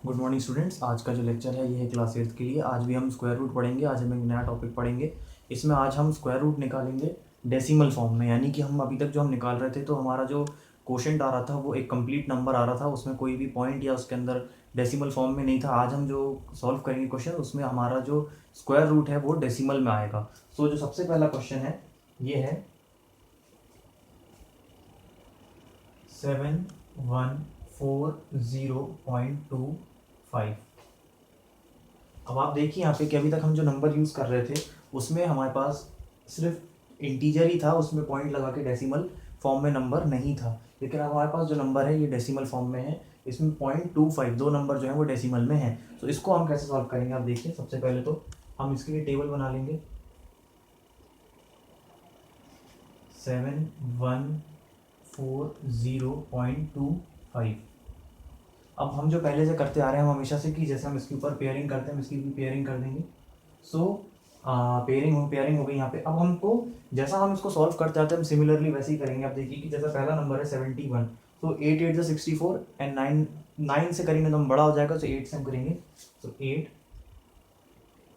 Good morning students. आज का जो लेक्चर है ये है क्लास 8 के लिए। आज भी हम स्क्वायर रूट पढ़ेंगे। आज हम एक नया टॉपिक पढ़ेंगे। इसमें आज हम स्क्वायर रूट निकालेंगे डेसिमल फॉर्म में, यानी कि हम अभी तक जो हम निकाल रहे थे तो हमारा जो क्वोशंट आ रहा था वो एक कंप्लीट नंबर आ रहा था, उसमें कोई भी पॉइंट या उसके अंदर डेसिमल फॉर्म में नहीं था। आज हम जो सॉल्व करेंगे क्वेश्चन, उसमें हमारा जो स्क्वायर रूट है वो डेसिमल में आएगा। सो जो सबसे पहला क्वेश्चन है ये है 7140.25। अब आप देखिए यहाँ पे कि अभी तक हम जो नंबर यूज़ कर रहे थे उसमें हमारे पास सिर्फ इंटीजर ही था, उसमें पॉइंट लगा के डेसिमल फॉर्म में नंबर नहीं था। लेकिन अब हमारे पास जो नंबर है ये डेसिमल फॉर्म में है, इसमें 0.25 दो नंबर जो है वो डेसिमल में है। तो इसको हम कैसे सॉल्व करेंगे, आप देखिए। सबसे पहले तो हम इसके लिए टेबल बना लेंगे। 7140.25। अब हम जो पहले से करते आ रहे हैं हम हमेशा से कि जैसे हम इसके ऊपर पेयरिंग करते हैं हम इसकी भी पेयरिंग कर देंगे। सो पेयरिंग हो गई यहाँ पे। अब हमको जैसा हम इसको सॉल्व करते आते हैं हम सिमिलरली वैसे ही करेंगे। आप देखिए कि जैसा पहला नंबर है 71, तो 8 8 64 एंड 9 9 से करेंगे तो हम बड़ा हो जाएगा, तो 8 से हम करेंगे तो 8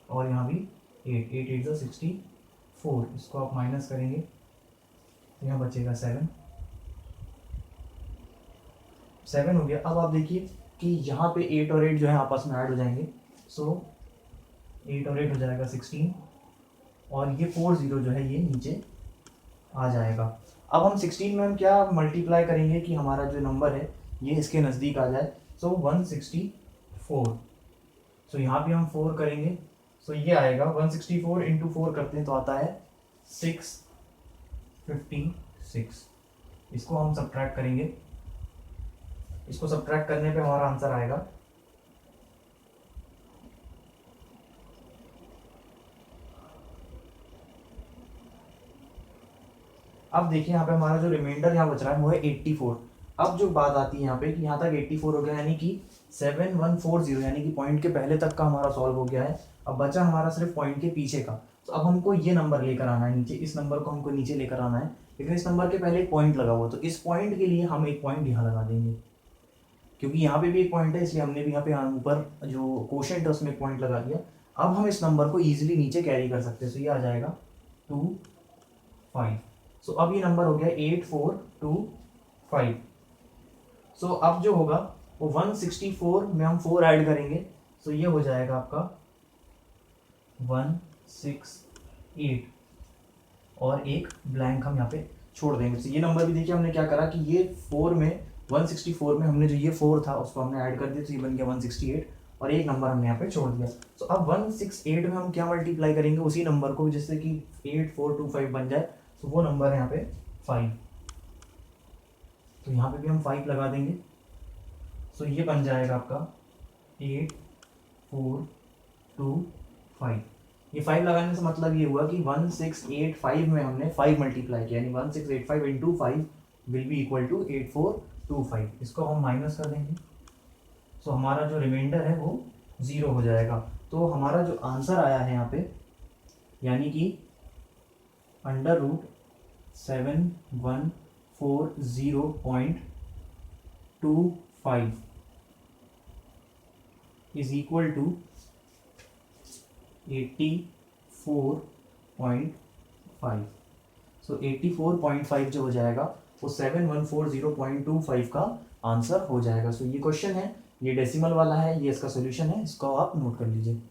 और यहाँ भी 8 8 8 64। इसको आप माइनस करेंगे तो यहाँ बचेगा 7 7 हो गया। अब आप देखिए कि यहाँ पे 8 और 8 जो है आपस में ऐड हो जाएंगे। सो 8 और 8 हो जाएगा 16 और ये 4 0 जो है ये नीचे आ जाएगा। अब हम 16 में हम क्या मल्टीप्लाई करेंगे कि हमारा जो नंबर है ये इसके नज़दीक आ जाए। सो 164। सो यहाँ भी हम 4 करेंगे। सो ये आएगा 164 इंटू 4 करते हैं तो आता है 656। इसको हम सब्ट्रैक्ट करेंगे। इसको सब्ट्रैक्ट करने पे हमारा आंसर आएगा अब देखिए यहाँ पे हमारा जो रिमाइंडर यहाँ बच रहा है वो है 84। अब जो बात आती है यहाँ पे कि यहाँ तक 84 हो गया, यानी कि 7140 यानी कि पॉइंट के पहले तक का हमारा सॉल्व हो गया है। अब बचा हमारा सिर्फ पॉइंट के पीछे का। तो अब हमको ये नंबर लेकर आना है नीचे, इस नंबर को हमको नीचे लेकर आना है, लेकिन इस नंबर के पहले एक पॉइंट लगा हुआ, तो इस पॉइंट के लिए हम एक पॉइंट यहाँ लगा देंगे, क्योंकि यहाँ पे भी एक पॉइंट है इसलिए हमने भी यहाँ पे ऊपर जो क्वोशंट है उसमें एक पॉइंट लगा दिया। अब हम इस नंबर को ईजिली नीचे कैरी कर सकते हैं। तो ये आ जाएगा 2 5। सो अब ये नंबर हो गया 8425। सो अब जो होगा वो 164 में हम 4 ऐड करेंगे। सो ये हो जाएगा आपका 168 और एक ब्लैंक हम यहाँ पे छोड़ देंगे। तो ये नंबर भी देखिए हमने क्या करा कि ये 4 में 164 में हमने जो ये 4 था उसको हमने ऐड कर दिया, तो ये बन गया 168 और एक नंबर हमने यहाँ पे छोड़ दिया। तो अब 168 में हम क्या मल्टीप्लाई करेंगे, उसी नंबर को, जिससे कि 8425 बन जाए। तो वो नंबर है यहाँ पे 5। तो यहाँ पे भी हम 5 लगा देंगे। सो ये बन जाएगा आपका 8425। ये 5 लगाने से मतलब ये हुआ कि 1685 में हमने 5 मल्टीप्लाई किया, यानी 1685 into 5 will be equal to 8425। इसको हम माइनस कर देंगे। सो हमारा जो रिमाइंडर है वो 0 हो जाएगा। तो हमारा जो आंसर आया है यहाँ पे, यानी कि under root 7140.25 is equal to 84.5। So 84.5 जो हो जाएगा वो 7140.25 का आंसर हो जाएगा। सो ये क्वेश्चन है, ये डेसिमल वाला है, ये इसका सोल्यूशन है, इसको आप नोट कर लीजिए।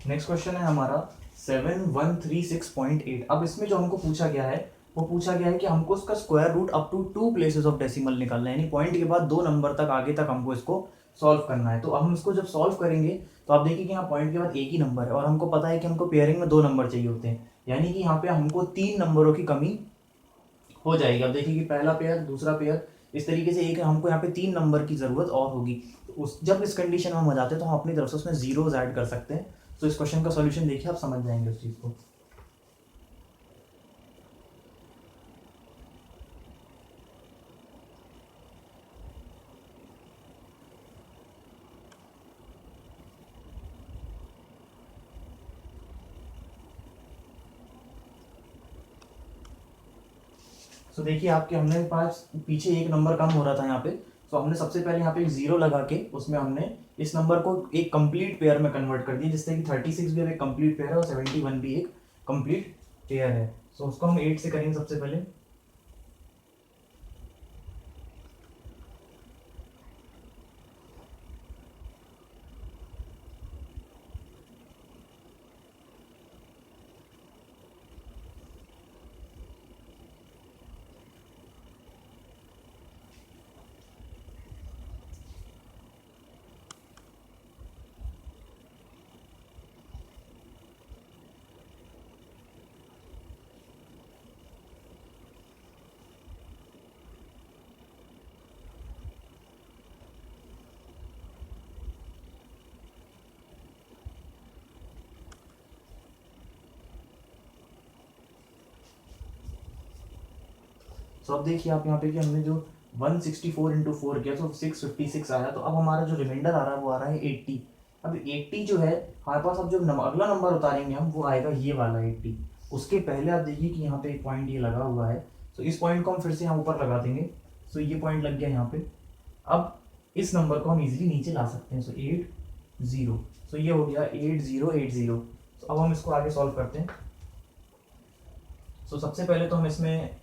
नेक्स्ट क्वेश्चन है हमारा 7136.8। अब इसमें जो हमको पूछा गया है वो पूछा गया है कि हमको इसका square root up to 2 places of decimal निकालना है, यानी पॉइंट के बाद 2 नंबर तक आगे तक हमको इसको सॉल्व करना है। तो अब हम इसको जब सॉल्व करेंगे तो आप देखिए कि यहाँ पॉइंट के बाद एक ही नंबर है और हमको पता है कि हमको पेयरिंग में 2 नंबर चाहिए होते हैं, यानी कि यहाँ पे हमको 3 नंबरों की कमी हो जाएगी। अब देखिए कि पहला पेयर, दूसरा पेयर, इस तरीके से एक हमको यहाँ पे 3 नंबर की ज़रूरत और होगी। तो उस जब इस कंडीशन में हम आ जाते हैं तो हम अपनी तरफ से उसमें ज़ीरोज़ ऐड कर सकते हैं। तो इस क्वेश्चन का सॉल्यूशन देखिए, आप समझ जाएंगे उस चीज़ को। तो देखिए आपके हमने पास पीछे एक नंबर कम हो रहा था यहाँ पे, तो हमने सबसे पहले यहाँ पे एक जीरो लगा के उसमें हमने इस नंबर को एक कंप्लीट पेयर में कन्वर्ट कर दिया, जिससे कि 36 भी अब एक कंप्लीट पेयर है और 71 भी एक कंप्लीट पेयर है। तो उसको हम 8 से करेंगे सबसे पहले। तो अब देखिए आप यहाँ पे कि हमने जो 164 इंटू फोर किया तो 656 आया। तो अब हमारा जो रिमाइंडर आ रहा है वो आ रहा है 80। अब 80 जो है हमारे पास, अब जो अगला नंबर उतारेंगे हम वो आएगा ये वाला 80। उसके पहले आप देखिए कि यहाँ पे एक पॉइंट ये लगा हुआ है, तो इस पॉइंट को हम फिर से यहाँ ऊपर लगा देंगे। तो ये पॉइंट लग गया यहाँ पे। अब इस नंबर को हम इजीली नीचे ला सकते हैं। सो 80, तो ये हो गया 8080। तो अब हम इसको आगे सॉल्व करते हैं। सो सबसे पहले तो हम इसमें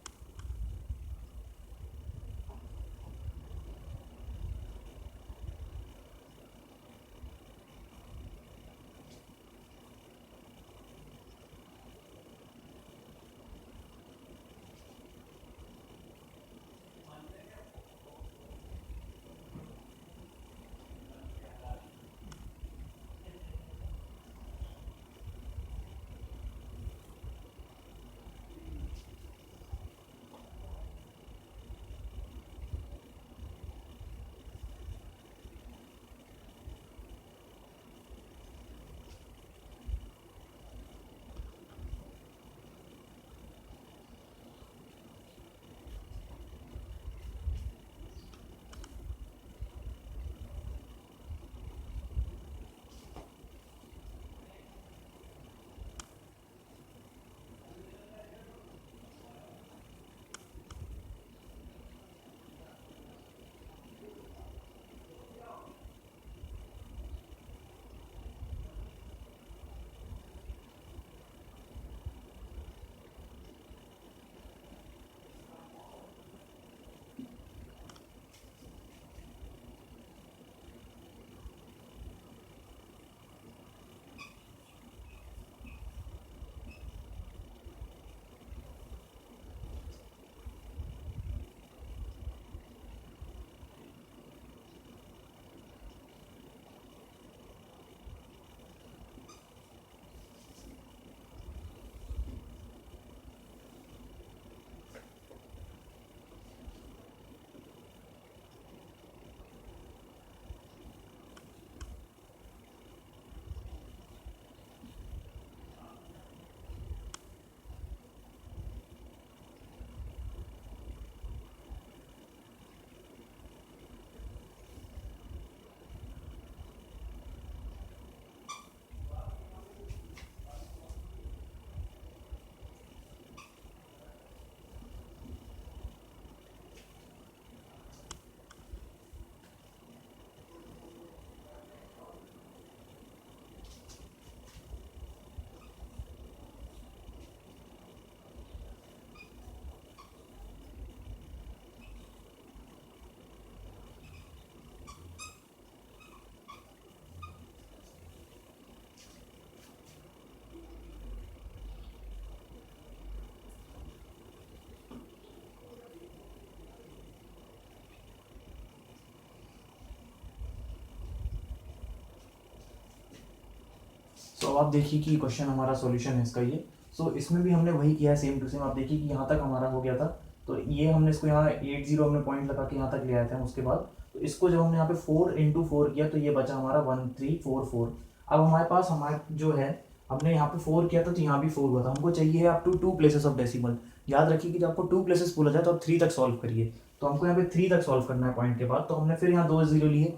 तो अब आप देखिए कि क्वेश्चन हमारा सॉल्यूशन है इसका ये। सो इसमें भी हमने वही किया है सेम टू सेम। आप देखिए कि यहाँ तक हमारा हो गया था। तो ये हमने इसको यहाँ 80 हमने पॉइंट लगा के यहाँ तक ले आए थे उसके बाद। तो इसको जब हमने यहाँ पे 4 × 4 किया तो ये बचा हमारा 1344। अब हमारे पास हमारे जो है हमने यहाँ पे 4 किया था तो यहाँ भी 4 हुआ था, हमको चाहिए up to 2 places of decimal. याद रखिए कि जब आपको 2 प्लेसेस बोला जाए तो आप 3 तक सॉल्व करिए। तो हमको यहाँ पे 3 तक सॉल्व करना है पॉइंट के बाद। तो हमने फिर यहाँ 2 0 लिए,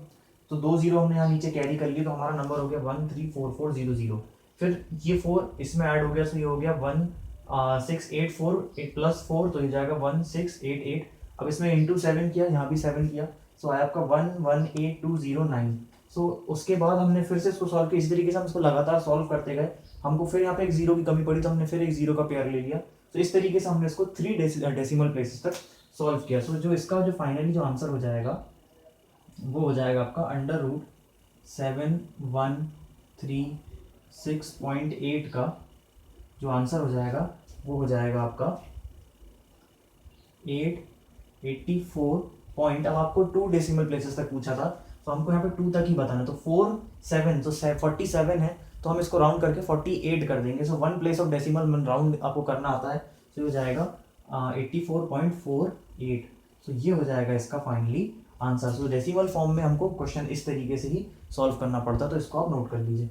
तो 2 0 हमने यहाँ नीचे कैरी कर लिए, तो हमारा नंबर हो गया 134400। फिर ये 4 इसमें ऐड हो गया, तो ये हो गया 1684 प्लस 4, तो ये जाएगा 1688। अब इसमें इंटू 7 किया, यहाँ भी 7 किया, सो आया आपका 118209। सो उसके बाद हमने फिर से इसको सॉल्व किया। इसी तरीके से हम इसको लगातार सॉल्व करते गए। हमको फिर यहाँ पे एक 0 की कमी पड़ी तो हमने फिर एक 0 का पेयर ले लिया। तो इस तरीके से हमने इसको 3 डेसिमल प्लेसेस तक सॉल्व किया। सो जो इसका जो फाइनली जो आंसर हो जाएगा वो हो जाएगा आपका √7136.8 का जो आंसर हो जाएगा वो हो जाएगा आपका 884 पॉइंट। अब आपको 2 डेसिमल प्लेसेस तक पूछा था, तो हमको यहाँ पे 2 तक ही बताना। तो 4 7 तो 47 है, तो हम इसको राउंड करके 48 कर देंगे। सो 1 प्लेस ऑफ डेसिमल राउंड आपको करना आता है, तो ये हो जाएगा 84.48। सो ये हो जाएगा इसका फाइनली आंसर। सो डेसिमल फॉर्म में हमको क्वेश्चन इस तरीके से ही सॉल्व करना पड़ता है, तो इसको आप नोट कर लीजिए।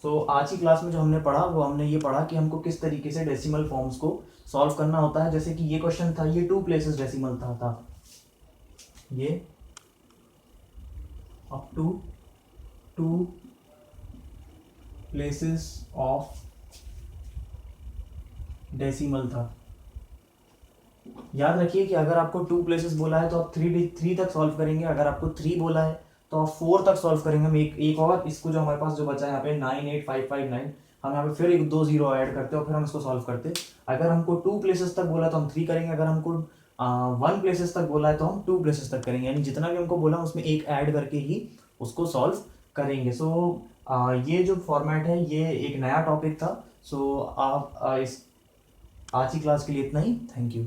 तो आज की क्लास में जो हमने पढ़ा वो हमने ये पढ़ा कि हमको किस तरीके से डेसिमल फॉर्म्स को सॉल्व करना होता है। जैसे कि ये क्वेश्चन था, ये 2 प्लेसेस डेसिमल था ये up to 2 places of decimal था। याद रखिए कि अगर आपको 2 प्लेसेस बोला है तो आप 3 तक सॉल्व करेंगे। अगर आपको 3 बोला है तो आप 4 तक सॉल्व करेंगे। हम एक और इसको जो हमारे पास जो बचा है यहाँ पे 98559, हम यहाँ पे फिर एक 2 0 ऐड करते हैं और फिर हम इसको सॉल्व करते हैं। अगर हमको 2 प्लेसेस तक बोला तो हम 3 करेंगे। अगर हमको 1 प्लेसेस तक बोला है तो हम 2 प्लेसेस तक करेंगे, यानी जितना भी हमको बोला उसमें एक ऐड करके ही उसको सॉल्व करेंगे। सो ये जो फॉर्मेट है ये एक नया टॉपिक था। सो आप इस आज की क्लास के लिए इतना ही। Thank you.